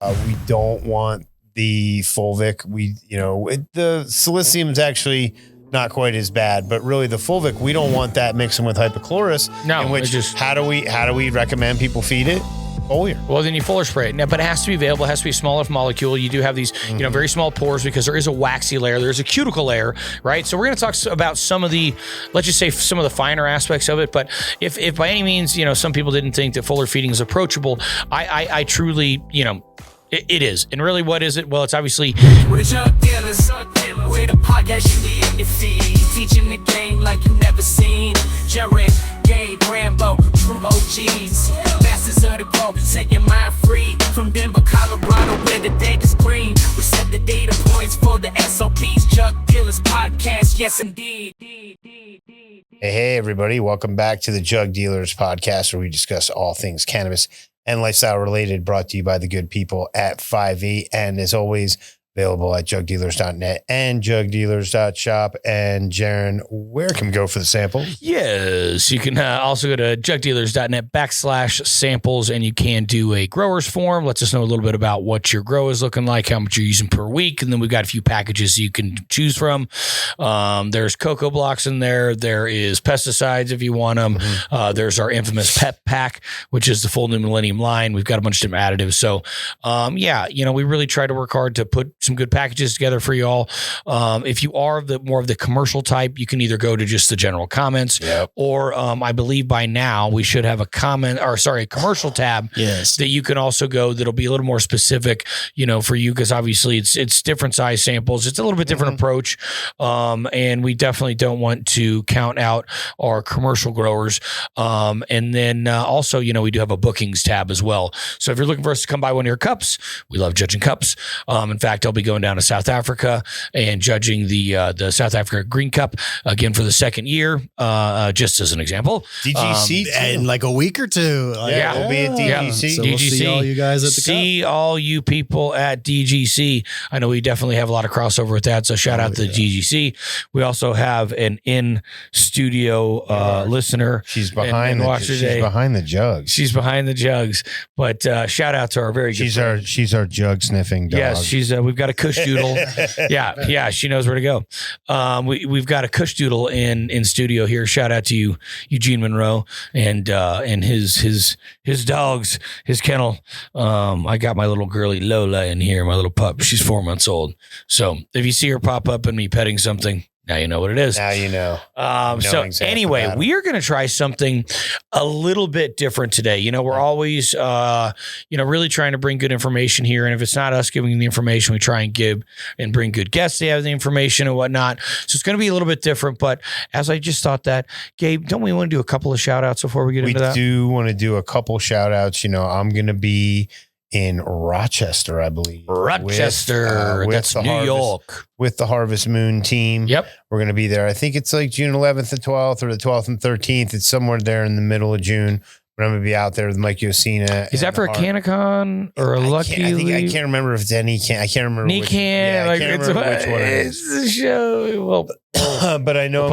We don't want the fulvic. The silicium is actually not quite as bad, but really the fulvic, we don't want that mixing with hypochlorous. No, in which how do we recommend people feed it? Foliar. Well, then you fuller spray it. Now, but it has to be available. It has to be a small enough molecule. You do have these, very small pores because there is a waxy layer. There's a cuticle layer, right? So we're going to talk about some of the, let's just say some of the finer aspects of it. But if by any means, some people didn't think that fuller feeding is approachable, I truly, it is. And really, what is it? Well, it's obviously... We're Jug Dealers. We're the podcast you need in your feed. Teaching the game like you never seen. Jerin, Gabe, GRAMBO, true OGs. Masters of the globe, set your mind free. From Denver, Colorado, where the data's green. We set the data points for the SOPs. Jug Dealers Podcast, yes indeed. Hey, everybody. Welcome back to the Jug Dealers Podcast, where we discuss all things cannabis and lifestyle related, brought to you by the good people at 5E. And as always, available at jugdealers.net and jugdealers.shop. And Jerin, where can we go for the sample? Yes, you can also go to jugdealers.net/samples, and you can do a grower's form. Lets us know a little bit about what your grow is looking like, how much you're using per week. And then we've got a few packages you can choose from. There's cocoa blocks in there. There is pesticides if you want them. There's our infamous pep pack, which is the full New Millennium line. We've got a bunch of different additives. So, we really try to work hard to put some good packages together for you all. If you are more of the commercial type, you can either go to just the general comments, or I believe by now we should have a commercial tab that you can also go. That'll be a little more specific, for you, because obviously it's different size samples. It's a little bit different approach, and we definitely don't want to count out our commercial growers. And then also, we do have a bookings tab as well. So if you're looking for us to come buy one of your cups, we love judging cups. In fact, I'll be going down to South Africa and judging the South Africa Green Cup again for the second year, just as an example. DGC in like a week or two. We'll be at DGC. Yeah. So we'll see all you guys at the See all you people at DGC. I know we definitely have a lot of crossover with that, so shout out to the DGC. We also have an in-studio listener. She's behind the jugs. She's behind the jugs. But shout out to our very good friend. She's our jug sniffing dog. Yes, we've got a Kush Doodle. yeah, she knows where to go. We've got a Kush Doodle in studio here. Shout out to you, Eugene Monroe, and his dogs, his kennel. I got my little girly Lola in here, my little pup. She's 4 months old. So if you see her pop up and me petting something, now you know what it is. Now you know. Anyway, we are going to try something a little bit different today. We're always, really trying to bring good information here. And if it's not us giving the information, we try and give and bring good guests to have the information and whatnot. So it's going to be a little bit different. But as I just thought that, Gabe, don't we want to do a couple of shout outs before we get into that? We do want to do a couple shout outs. I'm going to be in Rochester, I believe. Rochester, that's New York. With the Harvest Moon team. Yep. We're going to be there. I think it's like June 11th and 12th, or the 12th and 13th. It's somewhere there in the middle of June. But I'm going to be out there with Mike Yosina. Is that for a Canacon or a Lucky League? I can't remember if it's any can. I can't remember which one it is. It's the show. Well, but I know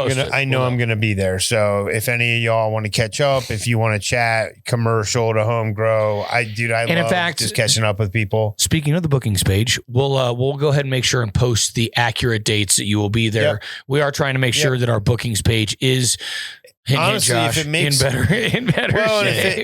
I'm gonna be there. So if any of y'all want to catch up, if you want to chat, commercial to home grow, I love in fact, just catching up with people. Speaking of the bookings page, we'll go ahead and make sure and post the accurate dates that you will be there. Yep. We are trying to make sure that our bookings page is honestly, Josh, if it makes in better shape.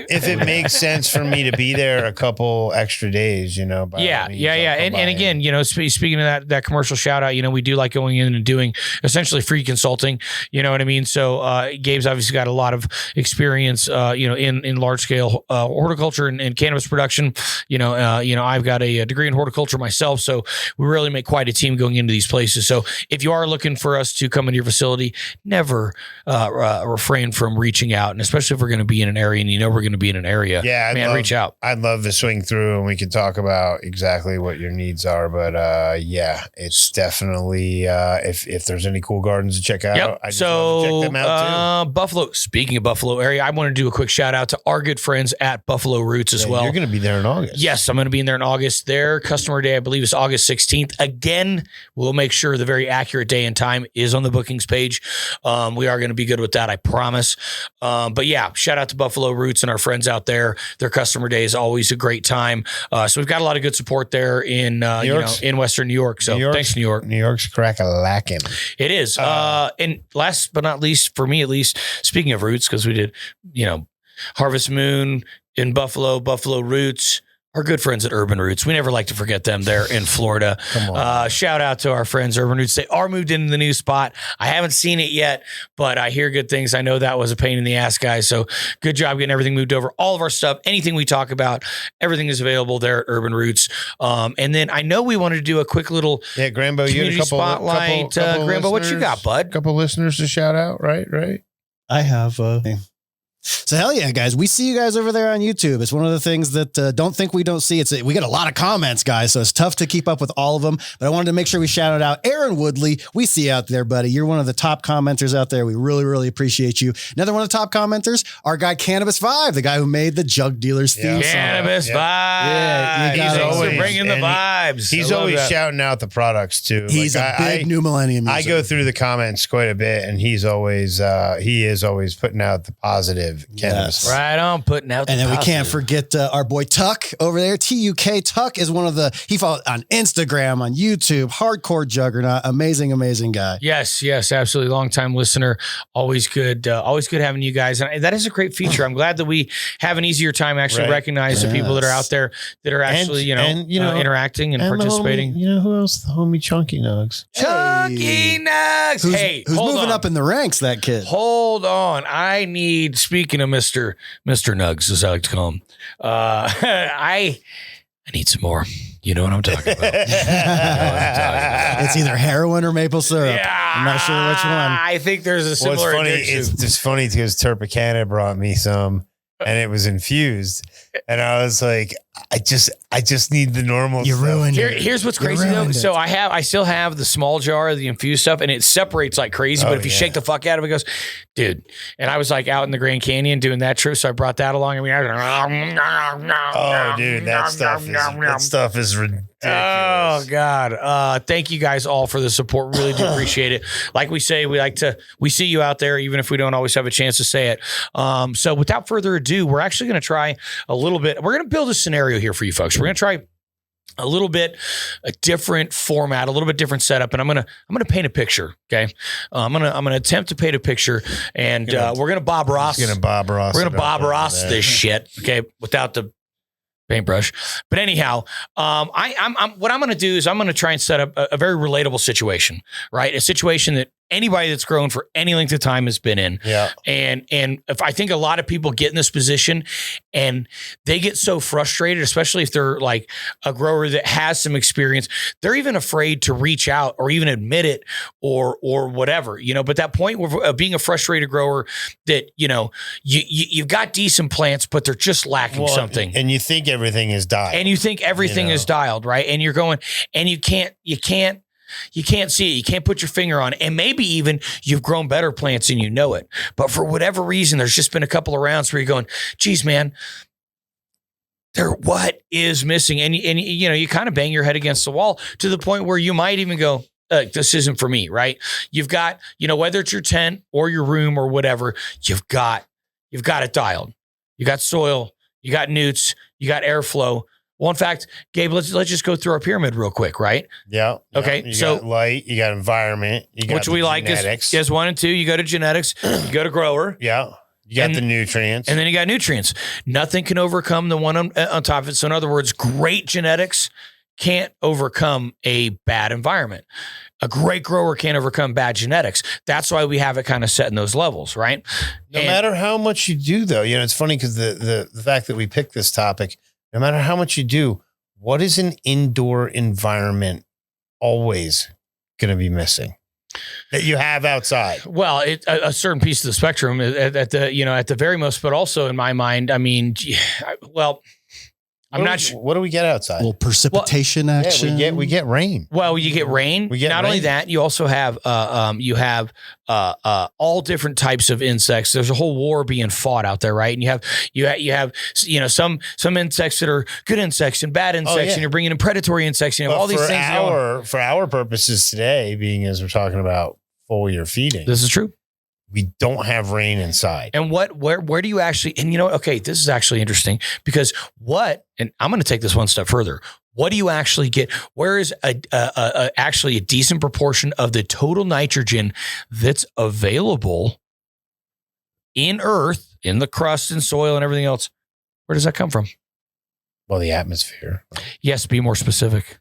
if it makes sense for me to be there a couple extra days, And again, speaking of that commercial shout out, we do like going in and doing essentially free consulting. You know what I mean? So Gabe's obviously got a lot of experience, in large scale horticulture and cannabis production. I've got a degree in horticulture myself, so we really make quite a team going into these places. So if you are looking for us to come into your facility, never refrain from reaching out, and especially if we're going to be in an area and we're going to be in an area, reach out. I'd love to swing through and we can talk about exactly what your needs are, but it's definitely if there's any cool gardens to check out, I just love to check them out too. Buffalo, speaking of Buffalo area, I want to do a quick shout out to our good friends at Buffalo Roots as well. You're going to be there in August. Yes, I'm going to be in there in August. Their customer day, I believe, is August 16th. Again, we'll make sure the very accurate day and time is on the bookings page. We are going to be good with that, I promise. promise. But yeah, shout out to Buffalo Roots and our friends out there. Their customer day is always a great time. So we've got a lot of good support there in in Western New York. So thanks, New York. New York's crack-a-lackin'. It is. And last but not least, for me at least, speaking of roots, because we did, Harvest Moon in Buffalo Roots. Our good friends at Urban Roots. We never like to forget them. They're in Florida. Come on. Shout out to our friends Urban Roots. They are moved into the new spot. I haven't seen it yet, but I hear good things. I know that was a pain in the ass, guys. So good job getting everything moved over. All of our stuff, anything we talk about, everything is available there at Urban Roots. And then I know we wanted to do a quick little GRAMBO, you had a couple spotlight. couple GRAMBO, what you got, bud? Couple listeners to shout out, right? I have. So hell yeah, guys. We see you guys over there on YouTube. It's one of the things that don't think we don't see. We get a lot of comments, guys, so it's tough to keep up with all of them. But I wanted to make sure we shouted out Aaron Woodley. We see you out there, buddy. You're one of the top commenters out there. We really, really appreciate you. Another one of the top commenters, our guy Cannabis 5, the guy who made the Jug Dealers theme song. Cannabis vibes. Yeah, he's always bringing the vibes. He's always shouting out the products too. He's a big New Millennium user. I go through the comments quite a bit, and he is always putting out the positive cannabis. Right on, putting out the And then positive. we can't forget our boy Tuck over there. TUK. Tuck is he followed on Instagram, on YouTube, hardcore juggernaut. Amazing, amazing guy. Yes, absolutely. Long-time listener. Always good having you guys. And that is a great feature. I'm glad that we have an easier time actually recognizing the people that are out there that are actually, interacting and participating. Who else? The homie Chunky Nugs. Chunky Nugs. Who's moving up in the ranks, that kid? Hold on. Speaking of Mr. Nugs, as I like to call him, I need some more. You know what I'm talking about. It's either heroin or maple syrup. Yeah, I'm not sure which one. I think there's a similar addiction. It's just funny because Terpecana brought me some, and it was infused, and I was like, I just need the normal. You ruined it. Here's what's crazy though. So I still have the small jar of the infused stuff, and it separates like crazy. But if you shake the fuck out of it, it goes, dude. And I was like out in the Grand Canyon doing that trip, so I brought that along. Dude, that stuff is ridiculous. Oh God. Thank you guys all for the support. Really do appreciate it. Like we say, we see you out there, even if we don't always have a chance to say it. So without further ado, we're actually going to try a little bit. We're going to build a scenario here for you folks. We're going to try a little bit a different format, a little bit different setup, and I'm gonna paint a picture. Okay, I'm gonna attempt to paint a picture, and we're gonna Bob Ross. We're gonna Bob Ross this shit. Okay, without the paintbrush. But anyhow, what I'm gonna do is I'm gonna try and set up a very relatable situation, right? A situation that anybody that's grown for any length of time has been in. Yeah. And if I think a lot of people get in this position and they get so frustrated, especially if they're like a grower that has some experience, they're even afraid to reach out or even admit it or whatever, but that point of being a frustrated grower that, you've got decent plants, but they're just lacking something. And you think everything is dialed. Is dialed, right? And you're going, and you can't see it. You can't put your finger on it. And maybe even you've grown better plants and you know it. But for whatever reason, there's just been a couple of rounds where you're going, geez, man, what is missing? And you kind of bang your head against the wall to the point where you might even go, this isn't for me, right? You've got, whether it's your tent or your room or whatever, you've got it dialed. You got soil, you got newts, you got airflow. Well, in fact, Gabe, let's just go through our pyramid real quick, right? Yeah. Okay. You got light, you got environment, you got which we like is 1 and 2. You go to genetics, you go to grower. Yeah. You got the nutrients. And then you got nutrients. Nothing can overcome the one on top of it. So in other words, great genetics can't overcome a bad environment. A great grower can't overcome bad genetics. That's why we have it kind of set in those levels, right? No matter how much you do, though, it's funny because the fact that we picked this topic, no matter how much you do, what is an indoor environment always going to be missing that you have outside? Well, a certain piece of the spectrum at the very most, but also in my mind, I'm not sure. What do we get outside? A little precipitation action. Yeah, we get rain. Well, you get rain. We get not rain. only that, you also have all different types of insects. There's a whole war being fought out there, right? And you have some insects that are good insects and bad insects, and you're bringing in predatory insects. You have all these things. For our purposes today, being as we're talking about foliar feeding, this is true. we don't have rain inside. And where do you actually, and okay, this is actually interesting because and I'm going to take this one step further. What do you actually get? Where is actually a decent proportion of the total nitrogen that's available in earth, in the crust and soil and everything else? Where does that come from? Well, the atmosphere. Yes, be more specific.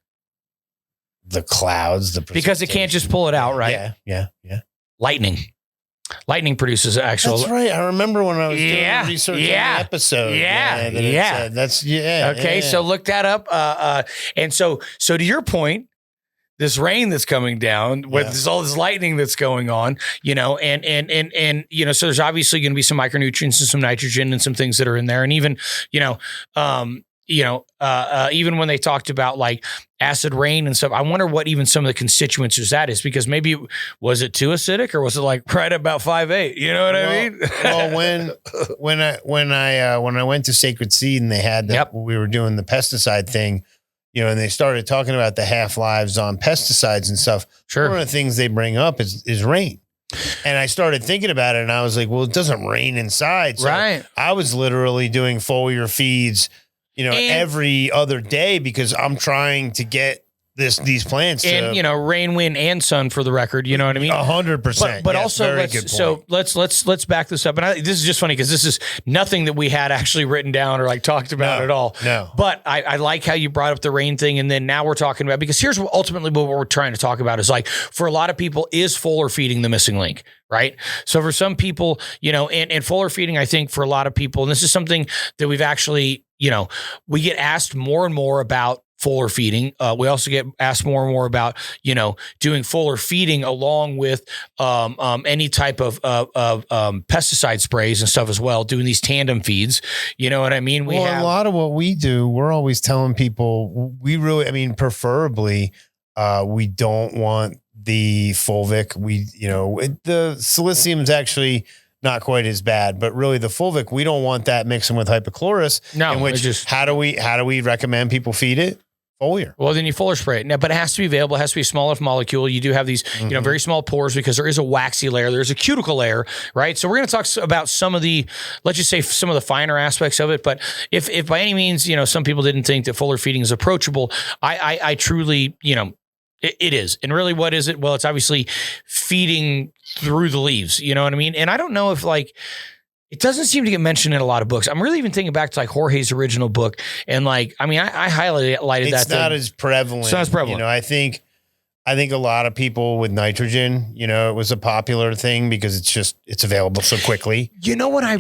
The clouds, because it can't just pull it out, right? Yeah. Lightning produces actual. That's right. I remember when I was doing research on the episode. Okay, so look that up. And so to your point, this rain that's coming down with all this lightning that's going on, and so there's obviously going to be some micronutrients and some nitrogen and some things that are in there, and even even when they talked about like acid rain and stuff, I wonder what even some of the constituents of that is, because maybe was it too acidic or was it like right about 5.8? You know what I mean? Well, when I went to Sacred Seed and they had we were doing the pesticide thing, and they started talking about the half-lives on pesticides and stuff. Sure. One of the things they bring up is rain. And I started thinking about it and I was like, well, it doesn't rain inside. So right. I was literally doing foliar feeds every other day because I'm trying to get these plants. And, rain, wind, and sun for the record. You know what I mean? 100%. But also, let's back this up. And this is just funny because this is nothing that we had actually written down or like talked about at all. No. But I like how you brought up the rain thing. And then now we're talking about, because here's ultimately what we're trying to talk about is like, for a lot of people, is foliar feeding the missing link? Right. So for some people, and foliar feeding, I think for a lot of people, and this is something that we've actually, we get asked more and more about foliar feeding. We also get asked more and more about, doing foliar feeding along with any type of pesticide sprays and stuff as well, doing these tandem feeds. You know what I mean? A lot of what we do, we're always telling people preferably we don't want the fulvic. The silicium's actually not quite as bad, but really the fulvic, we don't want that mixing with hypochlorous. No, in which how do we recommend people feed it? Foliar. Well, then you foliar spray it. Now, but it has to be available. It has to be a small enough molecule. You do have these, very small pores because there is a waxy layer. There's a cuticle layer, right? So we're going to talk about some of the, let's just say some of the finer aspects of it. But if by any means, some people didn't think that foliar feeding is approachable, I truly, it is. And really, what is it? Well, it's obviously feeding through the leaves. You know what I mean? And I don't know if it doesn't seem to get mentioned in a lot of books. I'm really even thinking back to like Jorge's original book. And I highlighted that. It's not as prevalent. It's not as prevalent. I think a lot of people with nitrogen, it was a popular thing because it's available so quickly. You know what what I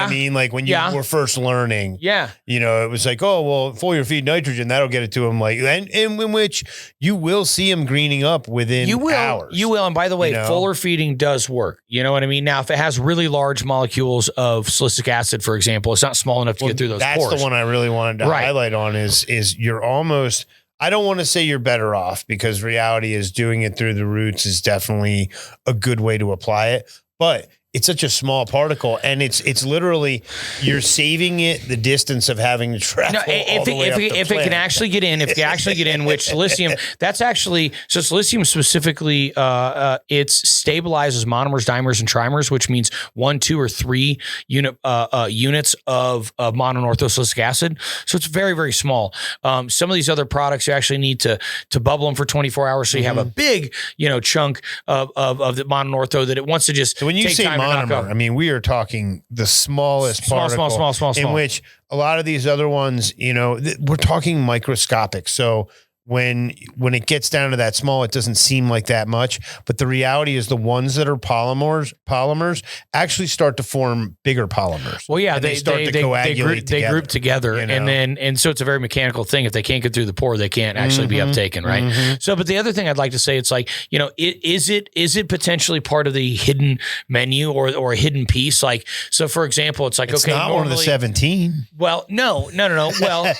mean? Like when you were first learning, it was like, oh, well, foliar feed nitrogen, that'll get it to them. And in which you will see them greening up within hours. You will. And by the way, foliar feeding does work. You know what I mean? Now, if it has really large molecules of silicic acid, for example, it's not small enough to get through those pores. That's the one I really wanted to highlight on is you're almost, I don't want to say you're better off because reality is doing it through the roots is definitely a good way to apply it. But it's such a small particle, and it's literally you're saving it the distance of having to travel. If it can actually get in, which silicium, that's actually so silicium specifically, it stabilizes monomers, dimers, and trimers, which means 1, 2, or 3 units of mononorthosilicic acid. So it's very, very small. Some of these other products you actually need to bubble them for 24 hours, so you have a big chunk of the mononortho that it wants to just. So when you take say time monomer, I mean, we are talking the smallest particle. Small. In which a lot of these other ones, we're talking microscopic. So when it gets down to that small, it doesn't seem like that much. But the reality is the ones that are polymers actually start to form bigger polymers. Well, yeah, they start to coagulate they group together. And so it's a very mechanical thing. If they can't get through the pore, they can't actually be uptaken, right? So, but the other thing I'd like to say, it's like, is it potentially part of the hidden menu or a hidden piece? Like, so for example, it's like, it's okay, not one of the 17. Well, no. Well,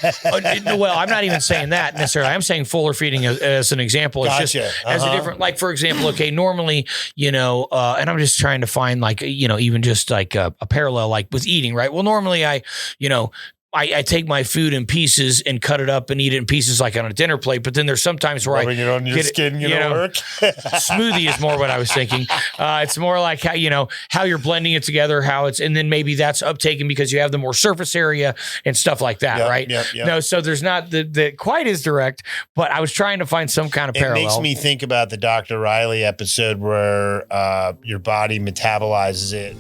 I'm not even saying that necessarily. I'm saying foliar feeding as an example. It's just as a different, like, for example, okay, normally, and I'm just trying to find like, even just like a parallel, like with eating, right? Well, normally I, I take my food in pieces and cut it up and eat it in pieces like on a dinner plate. But then there's sometimes where rubbing it on your skin, work. Smoothie is more what I was thinking. It's more like how you're blending it together, and then maybe that's uptaken because you have the more surface area and stuff like that, right? Yep. No, so there's not the quite as direct, but I was trying to find some kind of parallel. It makes me think about the Dr. Riley episode where your body metabolizes it.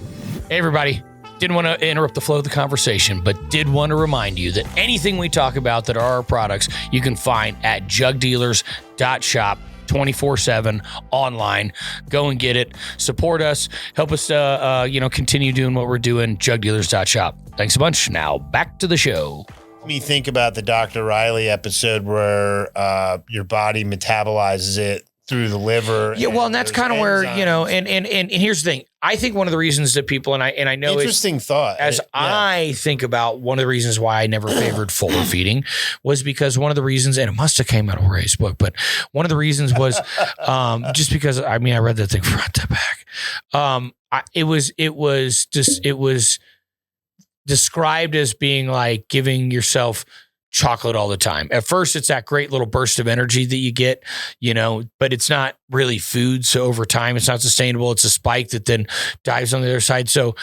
Hey, everybody. Didn't want to interrupt the flow of the conversation, but did want to remind you that anything we talk about that are our products, you can find at jugdealers.shop 24/7 online. Go and get it. Support us. Help us continue doing what we're doing. Jugdealers.shop. Thanks a bunch. Now back to the show. Me think about the Dr. Riley episode where your body metabolizes it through the liver. Yeah, well, and that's kind of where, and here's the thing. I think one of the reasons that people, and I know interesting thought. I think about one of the reasons why I never favored fuller feeding was because one of the reasons, and it must have came out of Ray's book, but one of the reasons was just because, I read that thing front to back. It was described as being like giving yourself chocolate all the time. At first, it's that great little burst of energy that you get, but it's not really food. So over time, it's not sustainable. It's a spike that then dives on the other side. So,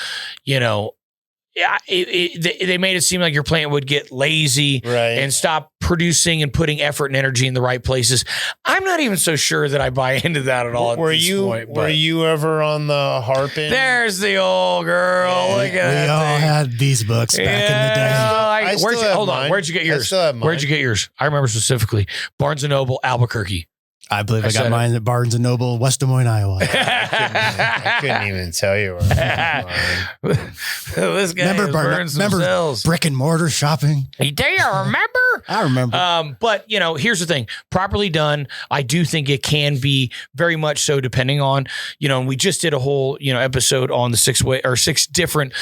they made it seem like your plant would get lazy and stop producing and putting effort and energy in the right places. I'm not even so sure that I buy into that at all. Were you ever on the harping? There's the old girl. Yeah. Look at that. We all had these books back in the day. Hold on. Where'd you get yours? Where'd you get yours? I remember specifically Barnes & Noble, Albuquerque. I believe I got mine at Barnes & Noble, West Des Moines, Iowa. I couldn't even tell you where. This guy remember brick and mortar shopping? Do you remember? I remember. But here's the thing: properly done, I do think it can be very much so. Depending on and we just did a whole episode on the 6 different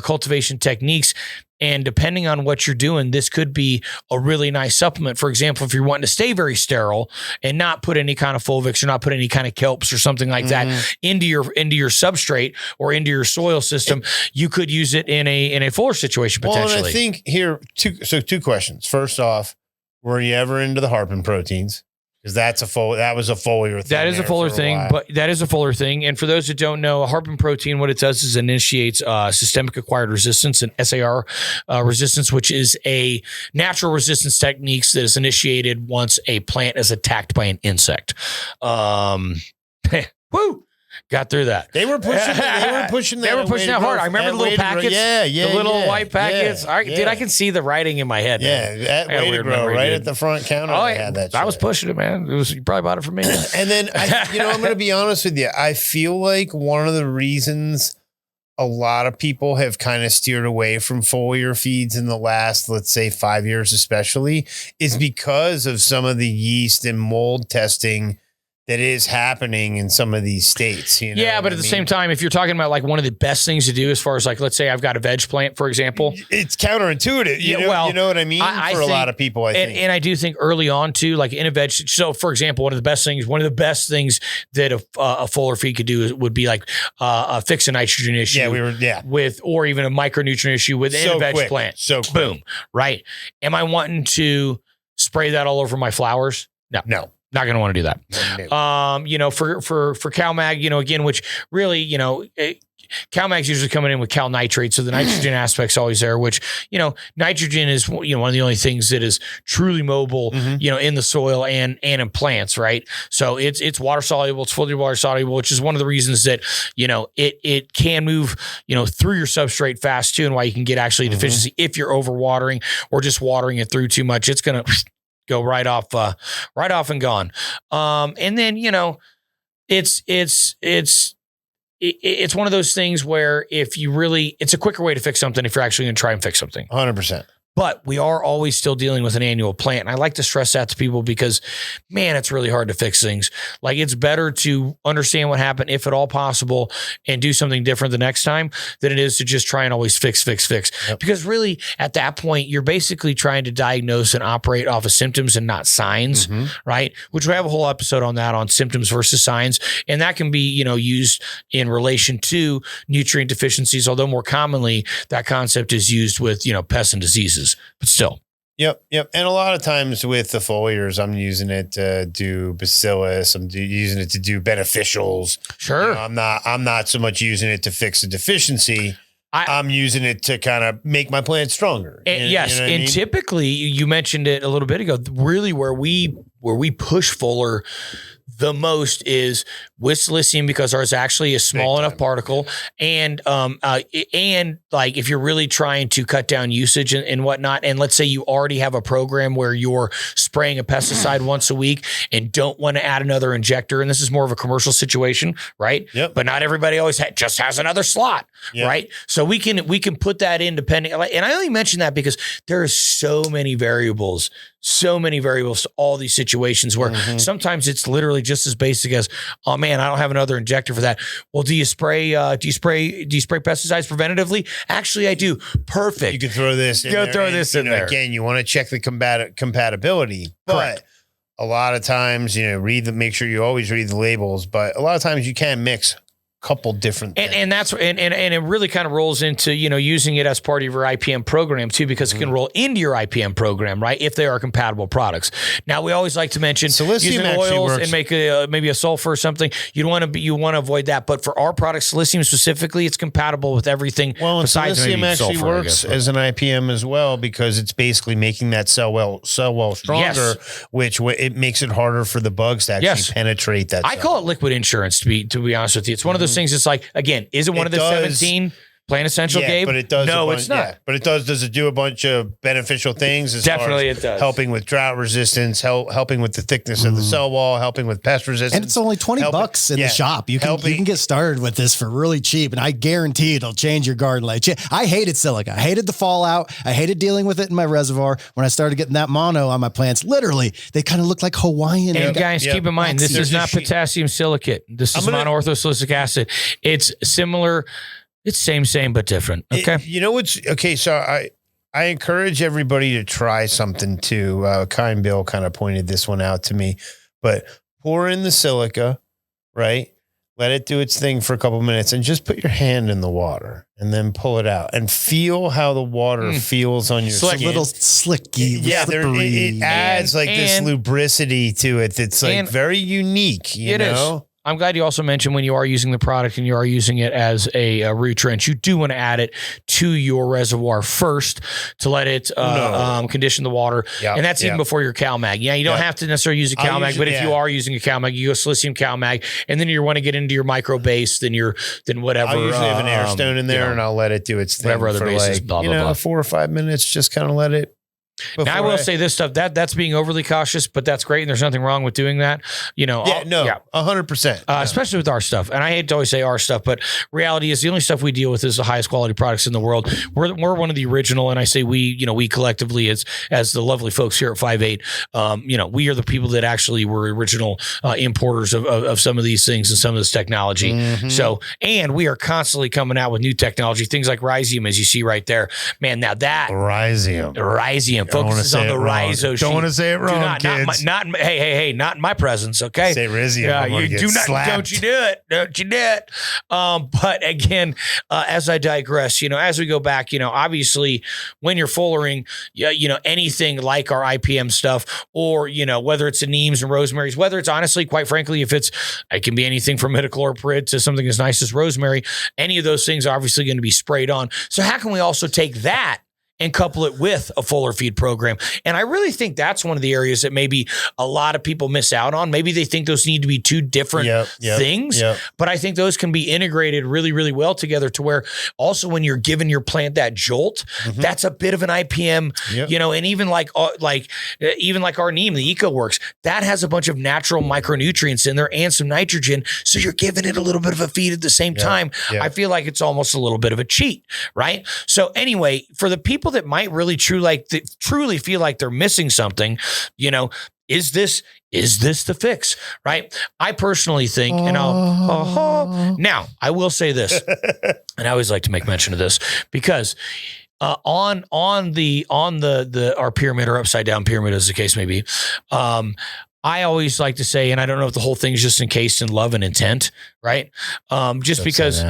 cultivation techniques. And depending on what you're doing, this could be a really nice supplement. For example, if you're wanting to stay very sterile and not put any kind of fulvics or not put any kind of kelps or something like that into your substrate or into your soil system, you could use it in a fuller situation potentially. Well, and I think here, two questions. First off, were you ever into the harpin proteins? Because that was a foliar thing. That is a foliar thing, but that is a foliar thing. And for those that don't know, a harpin protein, what it does is initiates systemic acquired resistance and SAR resistance, which is a natural resistance techniques that is initiated once a plant is attacked by an insect. Woo! Got through that. They were pushing. They were pushing that hard. I remember the little packets. The little white packets. Dude, I can see the writing in my head. Yeah, that way to grow right at the front counter. Oh, had that. I was pushing it, man. You probably bought it from me. And then I'm going to be honest with you. I feel like one of the reasons a lot of people have kind of steered away from foliar feeds in the last, let's say, 5 years, especially, is because of some of the yeast and mold testing that is happening in some of these states. But at the same time, if you're talking about like one of the best things to do as far as like, let's say I've got a veg plant, for example. It's counterintuitive. You know what I mean? For a lot of people, I think. And I do think early on too, like in a veg. So for example, one of the best things that a fuller feed could do would be like fix a nitrogen issue. Or even a micronutrient issue within a veg plant. So quick. Boom. Right. Am I wanting to spray that all over my flowers? No. Not going to want to do that. For CalMag, again, which really, CalMag's usually coming in with cal nitrate. So the nitrogen aspect's always there, which, nitrogen is, one of the only things that is truly mobile, in the soil and in plants, right? So it's water soluble, it's fully water soluble, which is one of the reasons that, it can move, through your substrate fast too. And why you can get actually deficiency if you're overwatering or just watering it through too much. It's going to go right off and gone. And then, it's one of those things where if you really, it's a quicker way to fix something if you're actually going to try and fix something. 100%. But we are always still dealing with an annual plant. And I like to stress that to people because, man, it's really hard to fix things. Like, it's better to understand what happened, if at all possible, and do something different the next time than it is to just try and always fix. Yep. Because really, at that point, you're basically trying to diagnose and operate off of symptoms and not signs, right? Which we have a whole episode on that, on symptoms versus signs. And that can be, used in relation to nutrient deficiencies, although more commonly that concept is used with, pests and diseases, but still. Yep. And a lot of times with the foliars, I'm using it to do bacillus. I'm using it to do beneficials. Sure. I'm not so much using it to fix a deficiency. I'm using it to kind of make my plant stronger. And, yes. And typically, you mentioned it a little bit ago, really where we push foliar the most is with Slicium, because ours actually is small enough particle. And like, if you're really trying to cut down usage and whatnot, and let's say you already have a program where you're spraying a pesticide once a week and don't want to add another injector, and this is more of a commercial situation, right? Yep. But not everybody always just has another slot, right? So we can put that in depending, and I only mention that because there are so many variables to all these situations where sometimes it's literally just as basic as, oh man, I don't have another injector for that. Well, do you spray pesticides preventatively? Actually, I do. Perfect. You can throw this in there. Again, you want to check the compatibility, but a lot of times, make sure you always read the labels, but a lot of times you can mix couple different things. And that's and it really kind of rolls into using it as part of your IPM program too, because it can roll into your IPM program, right? If they are compatible products. Now we always like to mention using oils and make maybe a sulfur or something. You want to avoid that, but for our product, Slicium specifically, it's compatible with everything. Well, and besides Slicium actually sulfur, works as an IPM as well, because it's basically making that cell wall stronger, which it makes it harder for the bugs to actually penetrate that. I call it liquid insurance, to be honest with you. It's one of those things. It's like, again, is it one of the 17 plant essential, Gabe? But it does. No, it's not. Yeah, but it does. Does it do a bunch of beneficial things? Definitely, it does. Helping with drought resistance, helping with the thickness of the cell wall, helping with pest resistance. And it's only $20 in the shop. You can get started with this for really cheap, and I guarantee it'll change your garden life. I hated silica. I hated the fallout. I hated dealing with it in my reservoir. When I started getting that mono on my plants, literally, they kind of look like Hawaiian. And guys, keep in mind, this is not potassium silicate. This is monoorthosilicic acid. It's similar. It's same, but different. Okay. So I encourage everybody to try something too. Kind Bill kind of pointed this one out to me, but pour in the silica, right? Let it do its thing for a couple of minutes and just put your hand in the water and then pull it out and feel how the water feels on your skin. It's a little slicky. Yeah. It adds this lubricity to it. That's very unique. You know? I'm glad you also mentioned when you are using the product and you are using it as a root trench, you do want to add it to your reservoir first to let it condition the water. Yep, and that's even before your CalMag. Yeah, you don't have to necessarily use a CalMag, but if you are using a CalMag, you go Slicium CalMag, and then you want to get into your micro base, then whatever. I'll usually have an air stone in there, and I'll let it do its thing. Whatever other bases, blah, blah, blah. 4 or 5 minutes, just kind of let it. Now I will say this stuff that's being overly cautious, but that's great, and there's nothing wrong with doing that. 100%. Especially with our stuff, and I hate to always say our stuff, but reality is the only stuff we deal with is the highest quality products in the world. We're one of the original, and I say we collectively as the lovely folks here at 5.8. We are the people that actually were original importers of some of these things and some of this technology. So, and we are constantly coming out with new technology, things like Rhizium, as you see right there. Man, now that Rhizium focuses on the rhizo. Don't want to say it wrong, kids. Not in my presence, okay? Say Rhizium. You do not. Slapped. Don't you do it? But again, as I digress, as we go back, obviously when you're foliaring, anything like our IPM stuff, or whether it's the neems and rosemaries, whether it's honestly, quite frankly, it can be anything from imidacloprid to something as nice as rosemary. Any of those things are obviously going to be sprayed on. So how can we also take that and couple it with a foliar feed program? And I really think that's one of the areas that maybe a lot of people miss out on. Maybe they think those need to be two different things, but I think those can be integrated really, really well together, to where also when you're giving your plant that jolt, that's a bit of an IPM, and even like our neem, the EcoWorks, that has a bunch of natural micronutrients in there and some nitrogen. So you're giving it a little bit of a feed at the same time. I feel like it's almost a little bit of a cheat, right? So anyway, for the people people that might really truly feel like they're missing something, is this the fix? Right. I personally think, and now I will say this, and I always like to make mention of this because on our pyramid or upside down pyramid, as the case may be, I always like to say, and I don't know if the whole thing is just encased in love and intent, right? Just because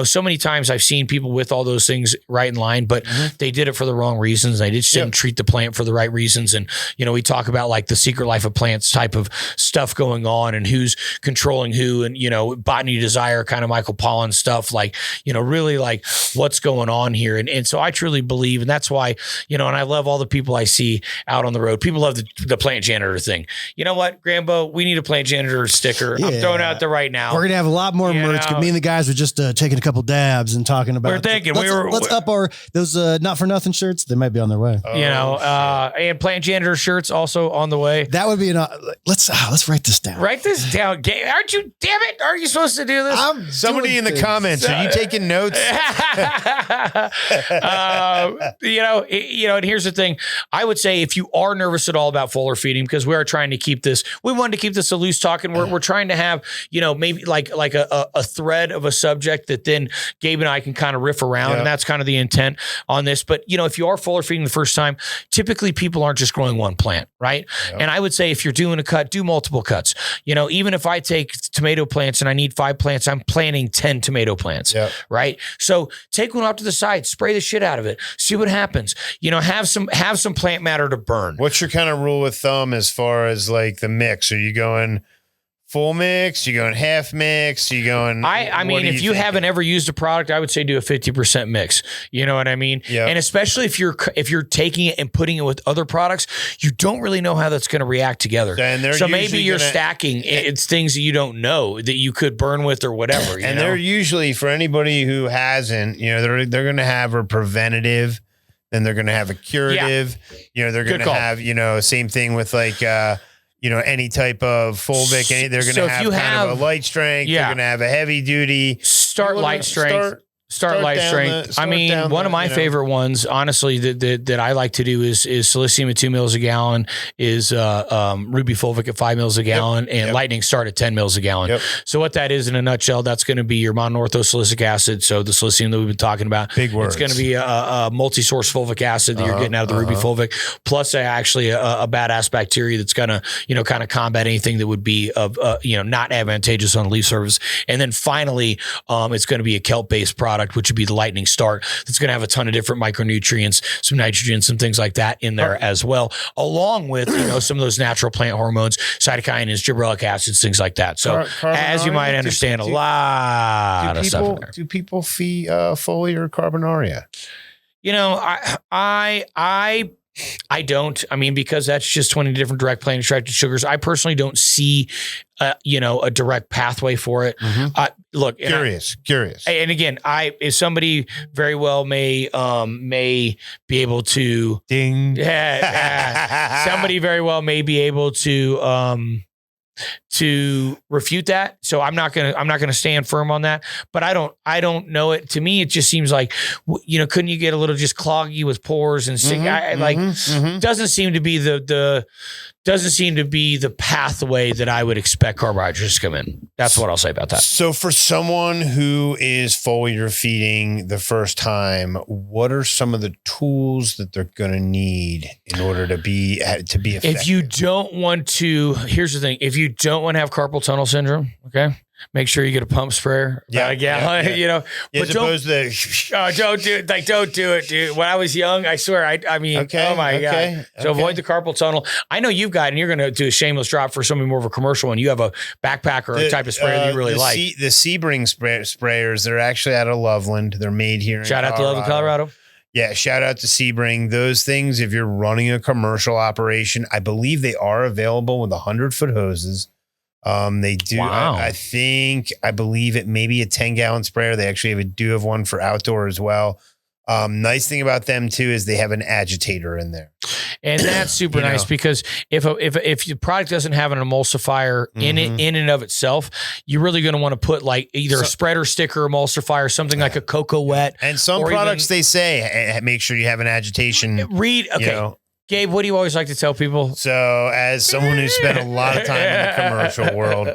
so many times I've seen people with all those things right in line, but they did it for the wrong reasons. They just didn't treat the plant for the right reasons. And, we talk about like the secret life of plants type of stuff going on and who's controlling who and, botany desire kind of Michael Pollan stuff, like, really like what's going on here. And so I truly believe, and that's why, and I love all the people I see out on the road. People love the plant janitor thing. You know what, Grambo? We need a plant janitor sticker. Yeah. I'm throwing it out there right now. We're going to have a lot more merch. Me and the guys were just taking a couple dabs and talking about. We're thinking let's up those not for nothing shirts. They might be on their way. And plant janitor shirts also on the way. That would be let's write this down. Write this down. Aren't you? Damn it! Aren't you supposed to do this? Somebody in the comments. Are you taking notes? And here's the thing. I would say if you are nervous at all about foliar feeding, because we are trying to keep this, we wanted to keep this a loose talk, and we're trying to have, maybe like a thread of a subject that then Gabe and I can kind of riff around. And that's kind of the intent on this. But, if you are foliar feeding the first time, typically people aren't just growing one plant, right? Yep. And I would say if you're doing a cut, do multiple cuts. Even if I take tomato plants and I need 5 plants, I'm planting 10 tomato plants, right? So take one off to the side, spray the shit out of it, see what happens. Have some plant matter to burn. What's your kind of rule of thumb as far as like the mix? Are you going full mix? You going half mix? You going? I mean, if you haven't ever used a product, I would say do a 50% mix. You know what I mean? Yeah. And especially if you're taking it and putting it with other products, you don't really know how that's going to react together. So maybe you're stacking it's things that you don't know that you could burn with or whatever. And they're usually, for anybody who hasn't, they're going to have a preventative. Then they're going to have a curative. They're going to have, same thing with like. Any type of fulvic, they're going to have kind of a light strength. They're going to have a heavy duty. Start light strength. Start light strength. One of my favorite ones, honestly, that I like to do is Slicium at 2 mils a gallon, is Ruby Fulvic at 5 mils a gallon, and Lightning Start at 10 mils a gallon. Yep. So what that is in a nutshell, that's going to be your monoorthosilicic acid. So the Slicium that we've been talking about. Big words. It's going to be a multi-source fulvic acid that you're getting out of the Ruby Fulvic, plus actually a badass bacteria that's going to, kind of combat anything that would be of, not advantageous on leaf surface. And then finally, it's going to be a kelp-based product, which would be the Lightning Start. That's going to have a ton of different micronutrients, some nitrogen, some things like that in there as well, along with, some of those natural plant hormones, cytokinins, gibberellic acids, things like that. So as you might understand, a lot of stuff in there. Do people feed foliar carbonaria? I don't. Because that's just 20 different direct plant extracted sugars. I personally don't see, a direct pathway for it. Look, curious. And again, if somebody very well may be able to somebody very well may be able to refute that. So I'm not going to stand firm on that, but I don't know it. To me, it just seems like, couldn't you get a little just cloggy with pores and sick? Doesn't seem to be doesn't seem to be the pathway that I would expect carbohydrates to come in. That's what I'll say about that. So for someone who is foliar feeding the first time, what are some of the tools that they're going to need in order to be effective? If you don't want to, here's the thing. If you don't want to have carpal tunnel syndrome, okay, make sure you get a pump sprayer. But don't do it. Don't do it, dude. When I was young, I swear, oh my God. So avoid the carpal tunnel. I know you've got, and you're going to do a shameless drop for somebody more of a commercial one. You have a backpack or a type of sprayer that you really like. The Sebring sprayers, they're actually out of Loveland. They're made here in Shout out to Loveland, Colorado. Yeah, shout out to Sebring. Those things, if you're running a commercial operation, I believe they are available with 100-foot hoses. They do. Wow. I believe it may be a 10-gallon sprayer. They actually do have one for outdoor as well. Nice thing about them too is they have an agitator in there. And that's super nice because if the product doesn't have an emulsifier in and of itself, you're really going to want to put like either a spreader sticker emulsifier, something like a Cocoa Wet. And some products they say make sure you have an agitation. Gabe, what do you always like to tell people? So as someone who spent a lot of time in the commercial world,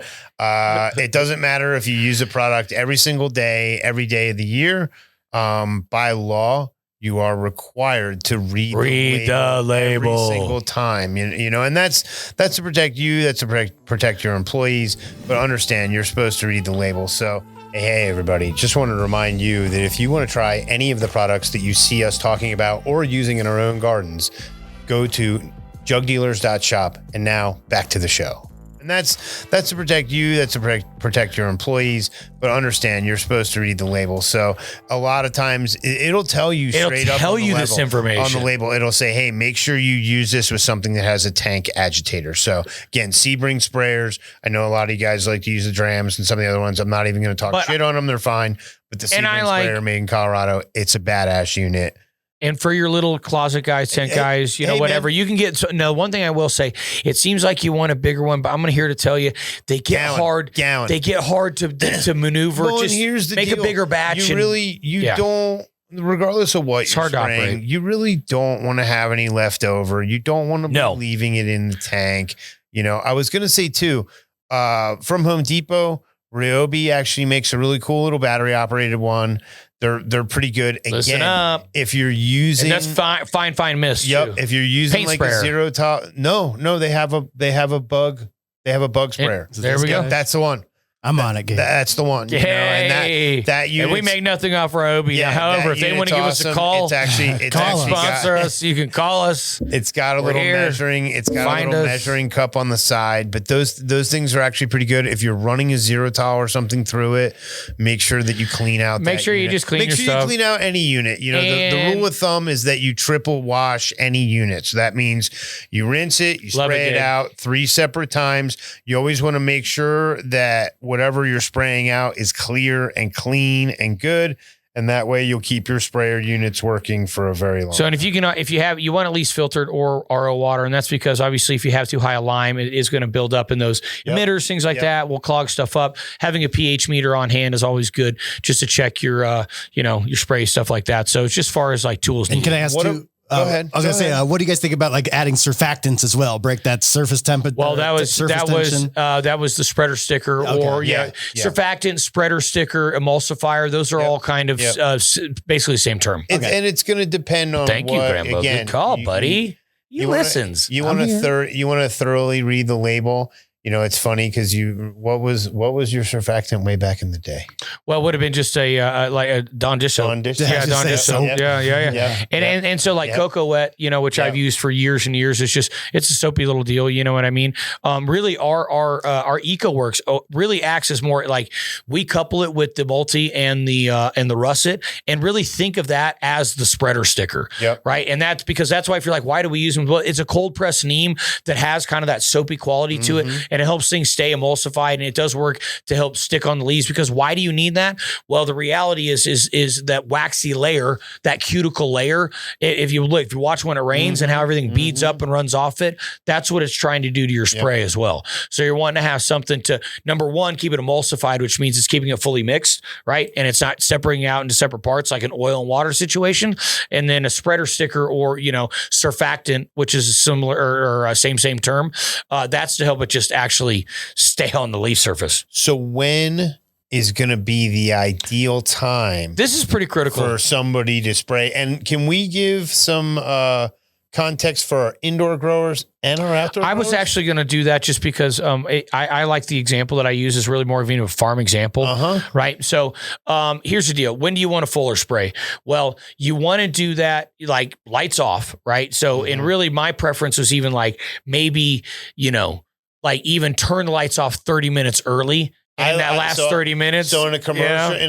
it doesn't matter if you use a product every single day, every day of the year. By law, you are required to read the label every single time, you know, and that's to protect you, that's to protect your employees, but understand you're supposed to read the label. So, hey, everybody, just wanted to remind you that if you want to try any of the products that you see us talking about or using in our own gardens, go to jugdealers.shop. And now back to the show. And that's to protect you, that's to protect your employees, but understand you're supposed to read the label. So a lot of times it'll tell you straight up this information on the label. It'll say, hey, make sure you use this with something that has a tank agitator. So again, Sebring sprayers. I know a lot of you guys like to use the Drams and some of the other ones. I'm not even going to talk shit on them. They're fine. But the Sebring sprayer made in Colorado, it's a badass unit. And for your little closet guys, tent guys, whatever, you can get. So, no, one thing I will say, it seems like you want a bigger one, but I'm here to tell you, they get hard. They get hard to maneuver. Well, just here's the make deal. A bigger batch. You don't, regardless of what you're spraying, you really don't want to have any left over. You don't want to be leaving it in the tank. You know, I was going to say too, from Home Depot, Ryobi actually makes a really cool little battery operated one. They're pretty good. Again, listen up. If you're using, and that's fine mist. Yep. Too. If you're using paint like sprayer. a zero top, no, they have a bug. They have a bug sprayer. There we go. That's the one. I'm on it, Gabe. That's the one. You know, and that unit. And we make nothing off Ryobi. Yeah, however, if they want to give us a call, it's actually sponsor us. You can call us. It's got a little measuring. It's got a little measuring cup on the side. But those things are actually pretty good. If you're running a zero tol or something through it, make sure that you clean out. Make sure you just clean your stuff. Make sure you clean out any unit. You know, the rule of thumb is that you triple wash any unit. So that means you rinse it, you spray it out 3 separate times. You always want to make sure that whatever you're spraying out is clear and clean and good, and that way you'll keep your sprayer units working for a very long time. And if you want at least filtered or RO water, and that's because obviously if you have too high a lime, it is going to build up in those emitters, things like that will clog stuff up. Having a pH meter on hand is always good just to check your your spray, stuff like that. So it's just as far as like tools. And can I ask you? Go ahead. I was going to say, what do you guys think about like adding surfactants as well? Break that surface temperature. Well, that was the spreader sticker surfactant, spreader sticker, emulsifier. Those are all kind of basically the same term. And it's going to depend on Thank you, GRAMBO. Again, good call, buddy. He listens. You want to thoroughly read the label. You know, it's funny because what was your surfactant way back in the day? Well, it would have been just a Dawn dish soap. Dawn dish soap. Yeah. And so like Cocoa Wet, which I've used for years and years. It's a soapy little deal. You know what I mean? Really, our EcoWorks really acts as more like we couple it with the multi and the russet, and really think of that as the spreader sticker. Yep. Right. And that's because that's why if you're like, why do we use them? Well, it's a cold pressed neem that has kind of that soapy quality to it. And it helps things stay emulsified, and it does work to help stick on the leaves. Because why do you need that? Well, the reality is that waxy layer, that cuticle layer. If you watch when it rains and how everything beads up and runs off it, that's what it's trying to do to your spray as well. So you're wanting to have something to, number one, keep it emulsified, which means it's keeping it fully mixed, right? And it's not separating out into separate parts like an oil and water situation. And then a spreader sticker or surfactant, which is a similar or same term, that's to help it just actually stay on the leaf surface. So when is going to be the ideal time? This is pretty critical for somebody to spray. And can we give some context for our indoor growers and our outdoor growers? I was actually going to do that just because I like the example that I use is really more of a farm example, right? So here's the deal. When do you want a fuller spray? Well, you want to do that like lights off, right? So and really my preference was even like maybe, like even turn the lights off 30 minutes early. And that last 30 minutes. So in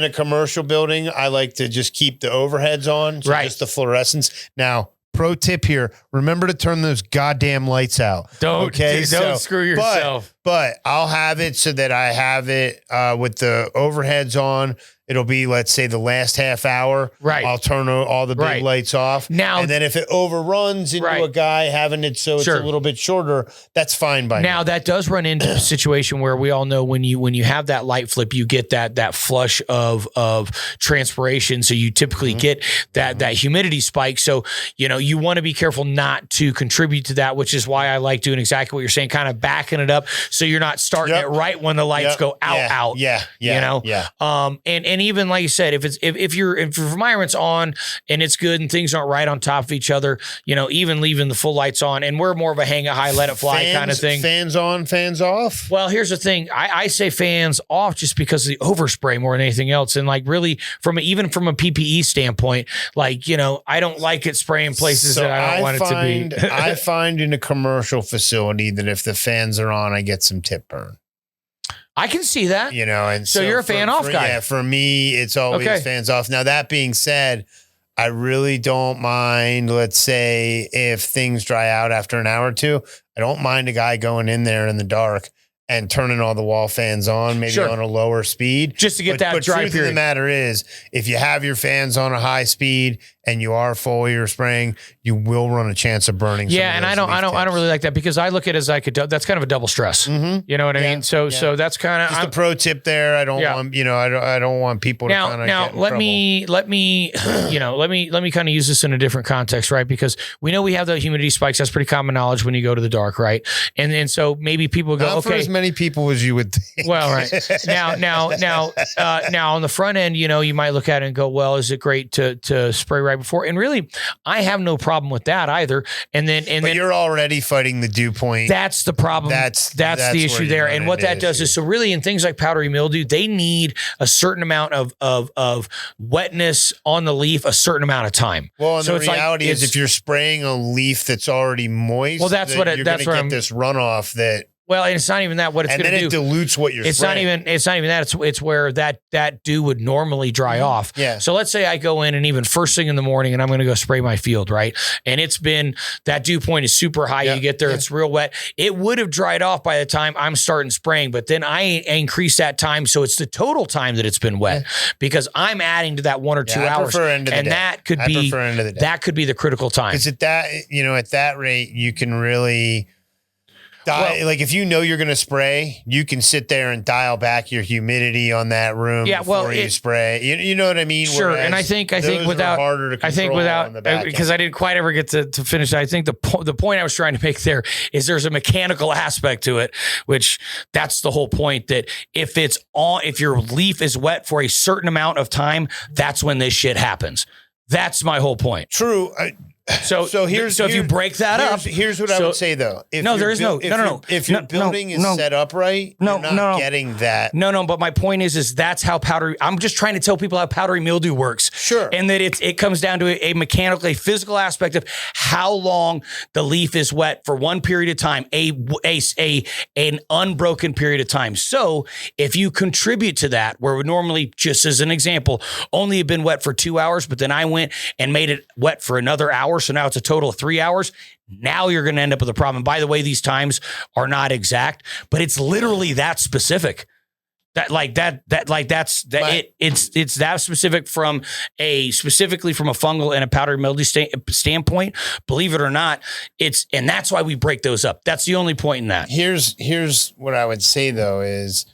a commercial building, I like to just keep the overheads on. So just the fluorescence. Now, pro tip here, remember to turn those goddamn lights out. Don't screw yourself. But I'll have it so that I have it with the overheads on. it'll be, let's say, the last half hour. Right. I'll turn all the big lights off. Now, and then if it overruns into a guy having it so it's a little bit shorter, that's fine by now. That does run into a situation where we all know when you have that light flip, you get that flush of transpiration. So you typically get that humidity spike. So, you want to be careful not to contribute to that, which is why I like doing exactly what you're saying, kind of backing it up so you're not starting it right when the lights go out. And even like you said, if your environment's on and it's good and things aren't right on top of each other, even leaving the full lights on, and we're more of a hang it high, let it fly kind of thing. Fans on, fans off. Well, here's the thing. I say fans off just because of the overspray more than anything else. And like really even from a PPE standpoint, like, I don't like it spraying places that I don't want it to be. I find in a commercial facility that if the fans are on, I get some tip burn. I can see that. And so you're a fan off guy. Yeah, for me, it's always fans off. Now, that being said, I really don't mind, let's say, if things dry out after an hour or two, I don't mind a guy going in there in the dark and turning all the wall fans on, maybe on a lower speed. Just to get that dry period. The truth of the matter is, if you have your fans on a high speed and you are foliar spraying, you will run a chance of burning. Yeah, and I don't really like that because I look at it as that's kind of a double stress. Mm-hmm. You know what I mean? So that's kind of just a pro tip there. I don't want I don't want people to kind of get in let me kind of use this in a different context, right? Because we know we have the humidity spikes. That's pretty common knowledge when you go to the dark, right? And so maybe people go, not for as many people as you would think. Well, right now on the front end, you might look at it and go, well, is it great to spray right before? And really, I have no problem with that either. And then you're already fighting the dew point. That's the problem. That's the issue there. And what that does is, so really in things like powdery mildew, they need a certain amount of wetness on the leaf, a certain amount of time. Well, and so the reality is if you're spraying a leaf that's already moist, well, that's what you're going to get this runoff that. Well, and it's not even that. What it's going to do, and then it dilutes what you're spraying. It's not even that. It's where that dew would normally dry off. Yeah. So let's say I go in and even first thing in the morning, and I'm going to go spray my field, right? And it's been that dew point is super high. You get there, it's real wet. It would have dried off by the time I'm starting spraying, but then I increase that time, so it's the total time that it's been wet because I'm adding to that 1 or 2 hours, and that could be the critical time. Because at that rate, you can really. Like if you're going to spray, you can sit there and dial back your humidity on that room before you spray. You know what I mean? Sure. And I think without because I didn't quite ever get to finish. I think the point I was trying to make there is there's a mechanical aspect to it, which that's the whole point, that if your leaf is wet for a certain amount of time, that's when this shit happens. That's my whole point. True. So if you break that up, here's what I would say though. If your building is set up right, you're not getting that. No. But my point is that's how powdery. I'm just trying to tell people how powdery mildew works. Sure. And that it comes down to a mechanical, a physical aspect of how long the leaf is wet for one period of time, an unbroken period of time. So if you contribute to that, where we normally, just as an example, only have been wet for 2 hours, but then I went and made it wet for another hour. So now it's a total of 3 hours. Now you're going to end up with a problem. And by the way, these times are not exact, but it's literally that specific. It's that specific specifically from a fungal and a powdery mildew standpoint. Believe it or not, and that's why we break those up. That's the only point in that. Here's what I would say though is.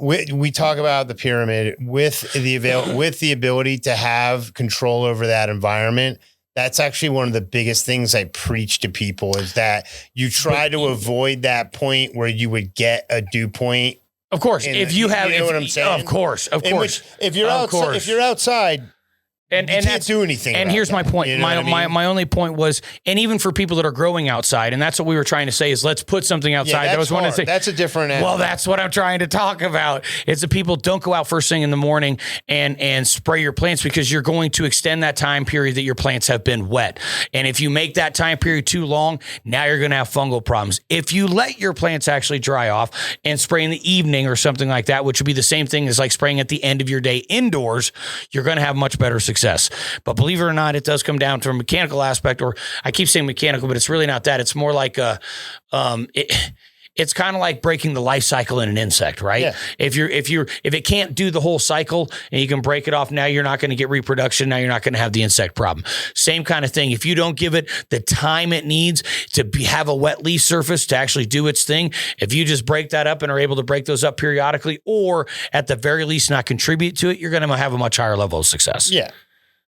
We talk about the pyramid with the ability to have control over that environment. That's actually one of the biggest things I preach to people is that you try to avoid that point where you would get a dew point. Of course, if you have, what I'm saying? Of course. If you're outside. And you can't do anything. And here's my point. My only point was, and even for people that are growing outside, and that's what we were trying to say is let's put something outside. Yeah, that was one of the things. That's a different Well, that's what I'm trying to talk about. It's the people don't go out first thing in the morning and spray your plants because you're going to extend that time period that your plants have been wet. And if you make that time period too long, now you're going to have fungal problems. If you let your plants actually dry off and spray in the evening or something like that, which would be the same thing as like spraying at the end of your day indoors, you're going to have much better success. But believe it or not, it does come down to a mechanical aspect, or I keep saying mechanical, but it's really not that. It's more like it's kind of like breaking the life cycle in an insect, right? Yeah. If it can't do the whole cycle and you can break it off, now you're not going to get reproduction. Now you're not going to have the insect problem. Same kind of thing. If you don't give it the time it needs to have a wet leaf surface to actually do its thing, if you just break that up and are able to break those up periodically, or at the very least not contribute to it, you're going to have a much higher level of success. Yeah.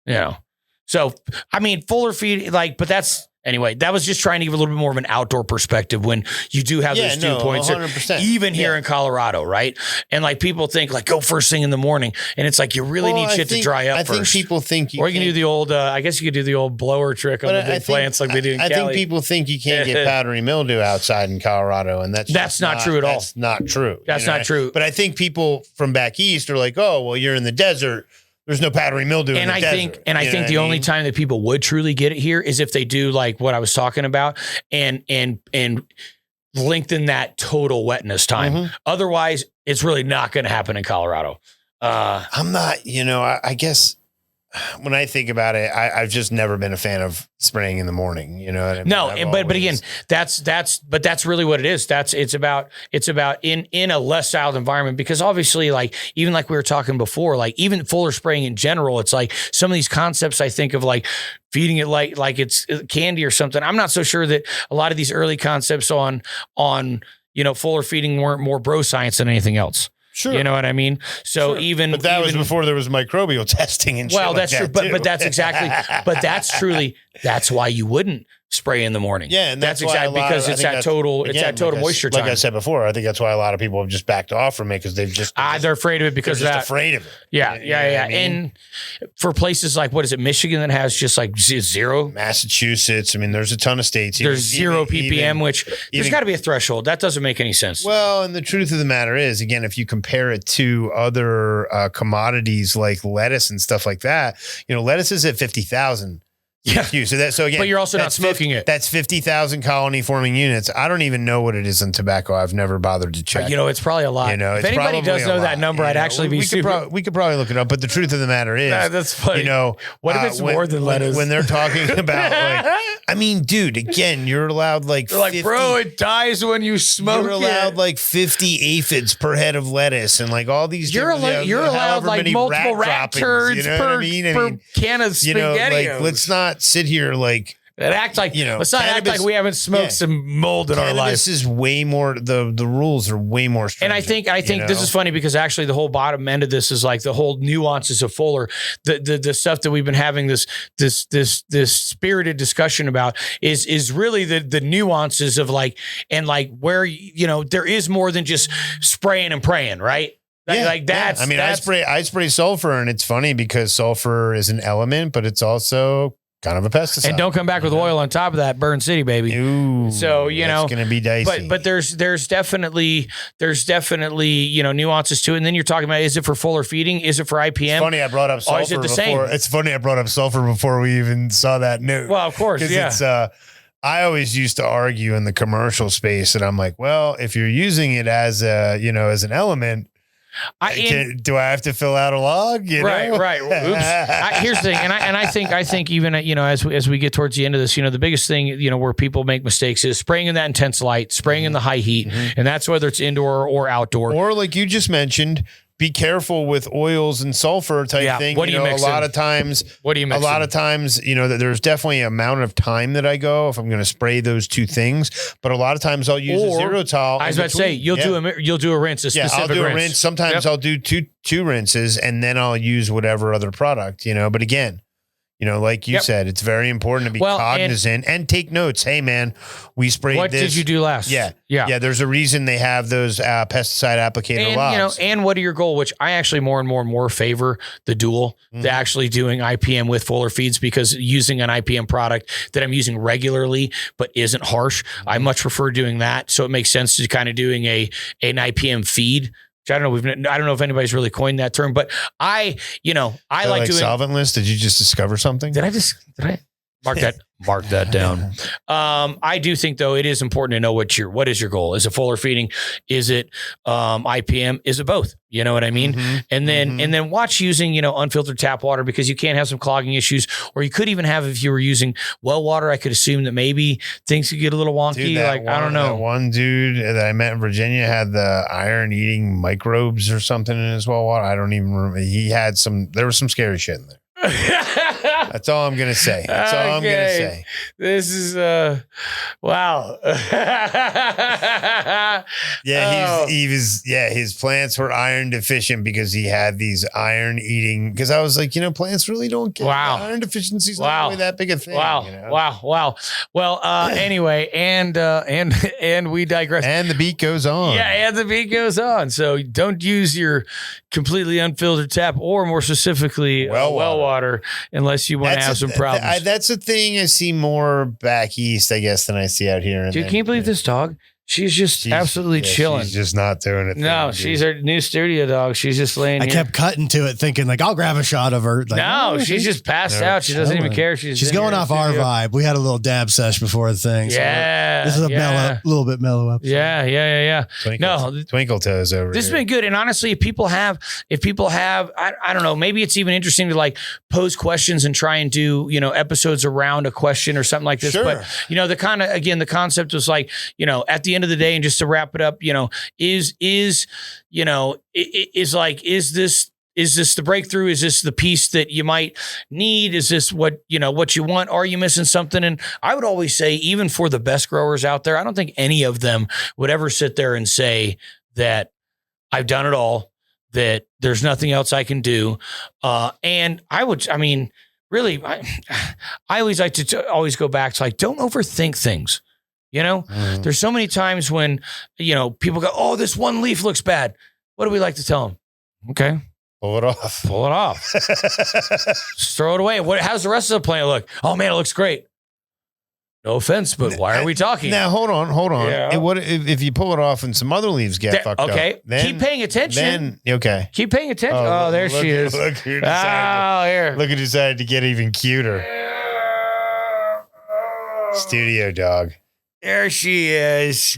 You know, so, I mean, fuller feed, but that's, anyway, that was just trying to give a little bit more of an outdoor perspective when you do have those 2 points, 100%. even here in Colorado, right? And like people think like go first thing in the morning, and it's like you really need shit to dry up first. I think people think or you can do the old, I guess you could do the old blower trick on the big plants like they do in Cali. I think people think you can't get powdery mildew outside in Colorado, and that's not true at all. That's not true. That's not true. But I think people from back east are like, oh, well, you're in the desert. There's no powdery mildew in the desert. And I think the only time that people would truly get it here is if they do like what I was talking about and lengthen that total wetness time. Mm-hmm. Otherwise, it's really not going to happen in Colorado. I'm not, I guess when I think about it, I've just never been a fan of spraying in the morning. You know what I mean? No, but again, that's really what it is. It's about in a less styled environment, because obviously, like even like we were talking before, like even fuller spraying in general, it's like some of these concepts I think of like feeding it like it's candy or something. I'm not so sure that a lot of these early concepts on fuller feeding weren't more bro science than anything else. Sure. You know what I mean? So sure. But that was before there was microbial testing and shit. Well, that's like true. that But that's exactly, that's why you wouldn't spray in the morning. Yeah. And that's exactly because it's that total moisture time. Like I said before, I think that's why a lot of people have just backed off from it, because they've just, they're afraid of it because they're of just afraid of it. Yeah. You know what I mean? And for places like, what is it, Michigan, that has just like zero? Massachusetts. I mean, there's a ton of states. There's zero ppm, which there's got to be a threshold. That doesn't make any sense. Well, and the truth of the matter is, again, if you compare it to other commodities like lettuce and stuff like that, lettuce is at 50,000. Yeah. So again, but you're also not smoking it. That's 50,000 colony forming units. I don't even know what it is in tobacco. I've never bothered to check. It's probably a lot. If anybody does know that number, I'd actually be super. We could probably look it up. But the truth of the matter is, that's funny. What if it's more than lettuce? When they're talking about dude, again, you're allowed like 50, bro, it dies when you smoke. You're allowed like 50 aphids per head of lettuce, and like all these. You're allowed like multiple rat turds per can of spaghetti. Let's not sit here like it acts like let's not act like we haven't smoked some mold in our life. This is way more. The rules are way more stringent. And I think this is funny, because actually the whole bottom end of this is like the whole nuances of fuller, the stuff that we've been having this spirited discussion about is really the nuances of like, and like where there is more than just spraying and praying, right? That's. I mean, I spray sulfur, and it's funny because sulfur is an element, but it's also kind of a pesticide. And don't come back with oil on top of that, Burn City, baby. Ooh, so it's going to be dicey. But there's definitely nuances to it. And then you're talking about, is it for fuller feeding? Is it for IPM? It's funny I brought up sulfur. Or is it the same? It's funny I brought up sulfur before we even saw that note. Well, of course, yeah. It's I always used to argue in the commercial space, and I'm like, well, if you're using it as as an element. Do I have to fill out a log? Right. Oops. Here's the thing, and I think even as we get towards the end of this, the biggest thing where people make mistakes is spraying in that intense light, spraying in the high heat, and that's whether it's indoor or outdoor, or like you just mentioned. Be careful with oils and sulfur type thing. What do you mix? A lot of times, there's definitely an amount of time that I go if I'm going to spray those two things. But a lot of times I'll use a Zerotol. I was about to say you'll do a rinse, a specific I'll do rinse. A rinse. Sometimes I'll do two rinses, and then I'll use whatever other product. But again. Like you said, it's very important to be cognizant and take notes. Hey, man, we sprayed what this. What did you do last? Yeah. There's a reason they have those pesticide applicator logs. And what are your goal? Which I actually more and more favor the dual, the actually doing IPM with fuller feeds, because using an IPM product that I'm using regularly but isn't harsh, I much prefer doing that. So it makes sense to kind of doing an IPM feed. I don't know if anybody's really coined that term, but I like doing solventless. Did you just discover something? Did I mark Mark that down. I do think though it is important to know what is your goal. Is it fuller feeding? Is it IPM? Is it both? You know what I mean? And then watch using, unfiltered tap water, because you can have some clogging issues, or you could even have, if you were using well water, I could assume that maybe things could get a little wonky. Dude, I don't know. That one dude that I met in Virginia had the iron eating microbes or something in his well water. I don't even remember. There was some scary shit in there. That's all I'm gonna say. That's all I'm gonna say. This is wow. His plants were iron deficient because he had these iron eating. Because I was like, plants really don't get iron deficiencies. Not really that big a thing. Wow. Well, anyway, and we digress. And the beat goes on. Yeah, and the beat goes on. So don't use your completely unfiltered tap, or more specifically, well water, unless you want to have some problems. That's a thing I see more back east, I guess, than I see out here. Dude, can you believe this dog? She's absolutely chilling. She's just not doing it. No, she's our new studio dog. She's just laying here. I kept cutting to it thinking I'll grab a shot of her. No, she's just passed out. She doesn't even care. She's going off our vibe. We had a little dab sesh before the thing. So this is a little bit mellow episode. Yeah. Twinkle toes over This has been good. And honestly, if people have, I don't know, maybe it's even interesting to pose questions and try and do, episodes around a question or something like this. Sure. But, the concept was at the end of the day, and just to wrap it up, is this the breakthrough? Is this the piece that you might need? Is this what you want? Are you missing something? And I would always say, even for the best growers out there, I don't think any of them would ever sit there and say that I've done it all, that there's nothing else I can do. And I always like to always go back to don't overthink things. There's so many times when, people go, oh, this one leaf looks bad. What do we like to tell them? Okay. Pull it off. Just throw it away. How's the rest of the plant look? Oh man, it looks great. No offense, but why are we talking? Now, hold on. Yeah. What if you pull it off and some other leaves get fucked up? Okay. Keep paying attention. Okay. Keep paying attention. Oh, there she is. Look who decided to get even cuter. Studio dog. There she is.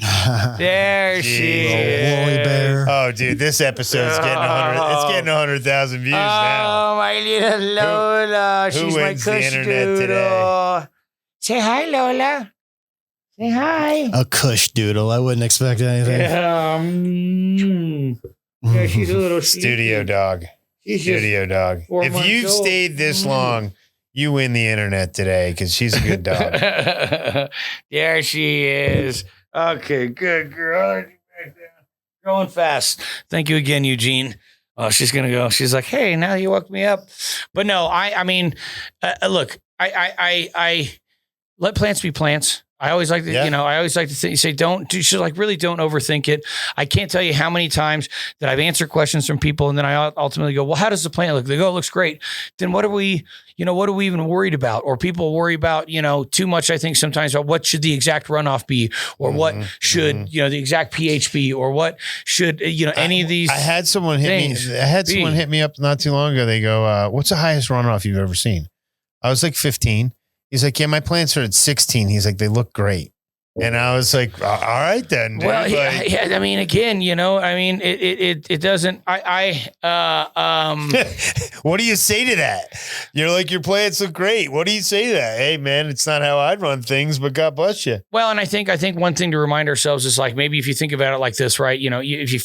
There she is. Woolly bear. Oh, dude, this episode's getting 100,000 views now. Oh, my little Lola. Who She's my wins the cush internet doodle. today? Say hi, Lola. Say hi. A cush doodle. I wouldn't expect anything. Yeah, she's a little Studio dog. Studio dog. If you've stayed this long, you win the internet today because she's a good dog. There she is. Okay, good girl. Growing fast. Thank you again, Eugene. She's going to go. She's like, hey, now you woke me up. But no, look, I let plants be plants. I always like to, say, really don't overthink it. I can't tell you how many times that I've answered questions from people, and then I ultimately go, well, how does the plant look? They go, it looks great. Then what are we even worried about? Or people worry about, too much, I think sometimes, about what should the exact runoff be, or what should, the exact pH be, or what should, any of these. I had someone hit me up not too long ago. They go, what's the highest runoff you've ever seen? I was like 15. He's like, yeah, my plants are at 16. He's like, they look great. And I was like, all right then. Dude. Well, yeah, I mean, again, it doesn't, what do you say to that? You're like, your plants look great. What do you say to that? Hey man, it's not how I'd run things, but God bless you. Well, and I think one thing to remind ourselves is maybe if you think about it like this, right? If you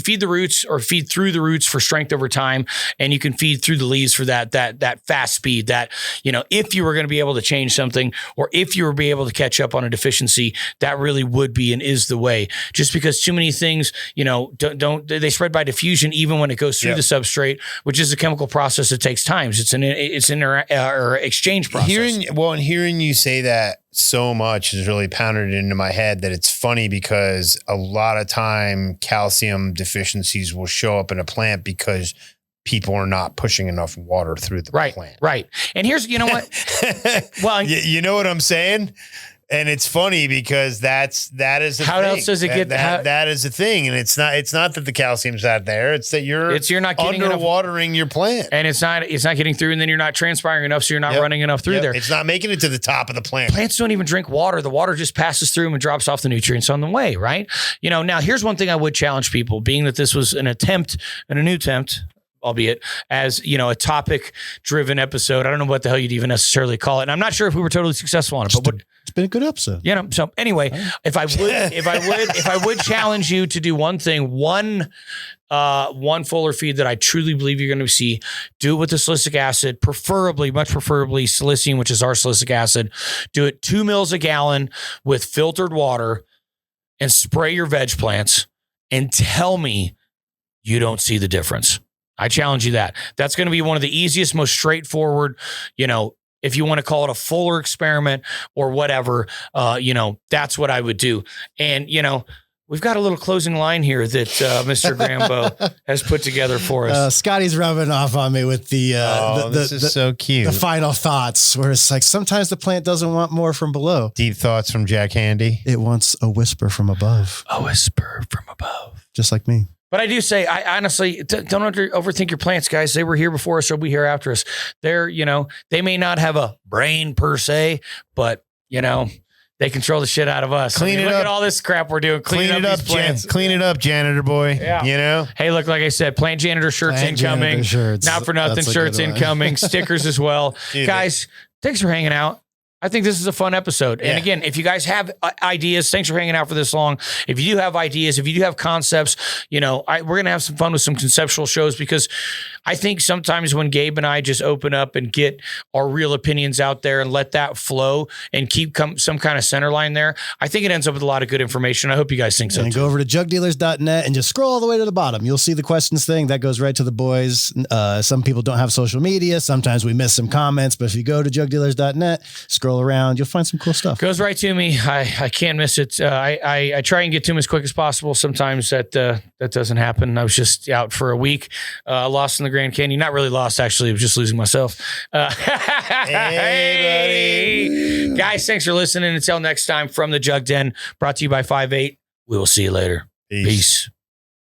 feed the roots or feed through the roots for strength over time, and you can feed through the leaves for that fast speed, that, if you were going to be able to change something, or if you were be able to catch up on a deficiency, that really would be and is the way. Just because too many things, they spread by diffusion, even when it goes through the substrate, which is a chemical process that takes time. It's an exchange process. Hearing you say that so much has really pounded into my head that it's funny, because a lot of time calcium deficiencies will show up in a plant because people are not pushing enough water through the plant. Right. And here's, you know what? Well, you know what I'm saying? And it's funny because that is the How thing. else does it get that is the thing, and it's not that the calcium's not there. It's that you're not getting underwatering your plant, and it's not getting through, and then you're not transpiring enough, so you're not running enough through there. It's not making it to the top of the plant. Plants don't even drink water. The water just passes through them and drops off the nutrients on the way, right? Now here's one thing I would challenge people, being that this was an attempt and a new attempt, albeit as, a topic driven episode. I don't know what the hell you'd even necessarily call it. And I'm not sure if we were totally successful on it, but it's been a good episode. So anyway, if I would challenge you to do one thing, one fuller feed that I truly believe you're going to see, do it with the silicic acid, much preferably Slicium, which is our silicic acid. Do it 2 mils a gallon with filtered water and spray your veg plants and tell me you don't see the difference. I challenge you that. That's going to be one of the easiest, most straightforward, if you want to call it a fuller experiment or whatever, that's what I would do. And, we've got a little closing line here that Mr. GRAMBO has put together for us. Scotty's rubbing off on me with this is so cute. The final thoughts, where it's like sometimes the plant doesn't want more from below. Deep thoughts from Jack Handy. It wants a whisper from above. A whisper from above. Just like me. But I do say, I honestly don't overthink your plants, guys. They were here before us, they'll be here after us. They're, they may not have a brain per se, but, they control the shit out of us. Look at all this crap we're doing. Clean it up, these plants. Clean it up, janitor boy. Yeah. Hey, look, like I said, plant janitor shirts incoming. Not for nothing, shirts incoming. Stickers as well. Dude, guys, thanks for hanging out. I think this is a fun episode. And again, if you guys have ideas, thanks for hanging out for this long. If you do have ideas, if you do have concepts, we're going to have some fun with some conceptual shows, because I think sometimes when Gabe and I just open up and get our real opinions out there and let that flow and keep some kind of center line there, I think it ends up with a lot of good information. I hope you guys think so. And go over to jugdealers.net and just scroll all the way to the bottom. You'll see the questions thing that goes right to the boys. Some people don't have social media. Sometimes we miss some comments, but if you go to jugdealers.net, scroll around, you'll find some cool stuff. Goes right to me. I can't miss it. I try and get to them as quick as possible. Sometimes that doesn't happen. I was just out for a week, lost in the Grand Canyon. Not really lost, actually. I was just losing myself. Hey, buddy. Guys, thanks for listening. Until next time, from the Jug Den, brought to you by 5-8. We will see you later. Peace.